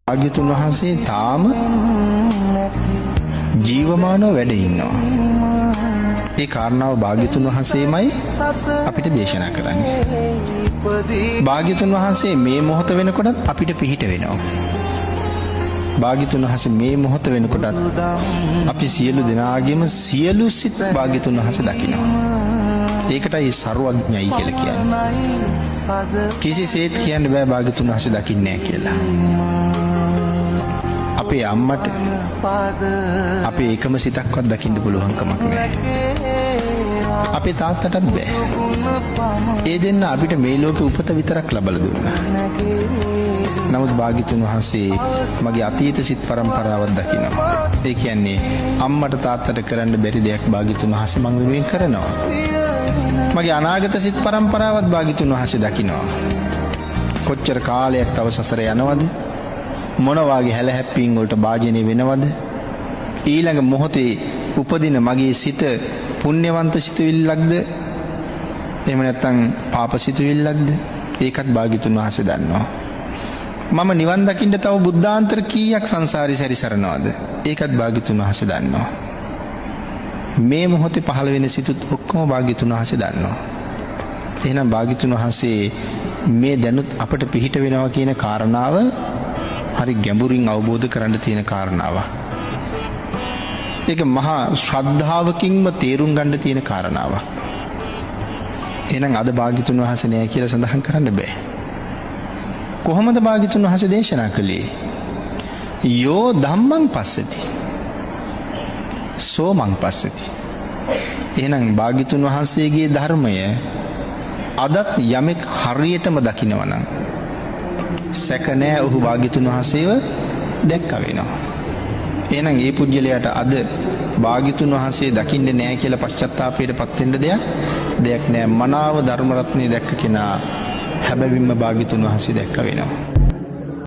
භාග්‍යතුන් වහන්සේ තාම ජීවමානව වැඩ ඉන්නවා. ඒ කාරණාව භාග්‍යතුන් වහන්සේමයි අපිට දේශනා කරන්නේ. භාග්‍යතුන් වහන්සේ මේ මොහොත වෙනකොටත් අපිට පිහිට වෙනවා. භාග්‍යතුන් වහන්සේ මේ මොහොත වෙනකොටත් අපි සියලු දෙනාගේම සියලු සිත් භාග්‍යතුන් වහන්සේ දකිනවා. ඒකටයි සර්වඥයි කියලා කියන්නේ. කිසිසේත් කියන්න බෑ භාග්‍යතුන් වහන්සේ දකින්නේ නැහැ කියලා. අපේ අම්මට අපේ එකම සිතක්වත් දකින්න පුළුවන් කමක් නැහැ. අපේ තාත්තටත් බෑ. ඒ දෙන්න අපිට මේ ලෝකේ උපත විතරක් ලබලා දුන්නා. නමුත් භාග්‍යතුන් වහන්සේ මගේ අතීත සිත් පරම්පරාවක් දකිනවා. ඒ කියන්නේ අම්මට තාත්තට කරන්න බැරි දෙයක් භාග්‍යතුන් වහන්සේ මම වෙනුවෙන් කරනවා. මගේ අනාගත සිත් පරම්පරාවත් භාග්‍යතුන් වහන්සේ දකිනවා. කොච්චර කාලයක් තව සසර යනවද? මොන වාගේ හැලහැප්පීම් වලට භාජනය වෙනවද? ඊළඟ මොහොතේ උපදින මගේ සිත පුණ්‍යවන්ත සිතුවිල්ලක්ද? එහෙම නැත්නම් පාප සිතුවිල්ලක්ද? ඒකත් භාග්‍යතුන් වහන්සේ දන්නවා. මම නිවන් දකින්න තව බුද්ධාන්තර කීයක් සංසාරේ සැරිසරනවද? ඒකත් භාග්‍යතුන් වහන්සේ දන්නවා. මේ මොහොතේ පහළ වෙන සිතුත් ඔක්කොම භාග්‍යතුන් වහන්සේ දන්නවා. එහෙනම් භාග්‍යතුන් වහන්සේ මේ දැනුත් අපට පිහිට වෙනවා කියන කාරණාව හරි ගැඹුරින් අවබෝධ කරන්න තියෙන කාරණාවක්. ඒක මහා ශ්‍රද්ධාවකින්ම තේරුම් ගන්න තියෙන කාරණාවක්. එහෙනම් අද භාග්‍යතුන් වහන්සේ නෑ කියලා සඳහන් කරන්න බෑ. කොහොමද භාග්‍යතුන් වහන්සේ දේශනා කළේ? යෝ ධම්මං පස්සති සෝ මං පස්සති. එහෙනම් භාග්‍යතුන් වහන්සේගේ ධර්මය අදත් යමෙක් හරියටම දකිනවා නම් සැක නෑ ඔහු භාග්‍යතුන් වහන්සේව දැක්ක වෙනවා. එහෙනම් ඒ පුජ්‍යලයට අද භාග්‍යතුන් වහන්සේ දකින්නේ නෑ කියලා පශ්චාත්තාපයට පත් වෙන්න දෙයක් නෑ. මනාව ධර්ම රත්නේ දැක්ක කෙනා හැබැවින්ම භාග්‍යතුන් වහන්සේ දැක්ක වෙනවා.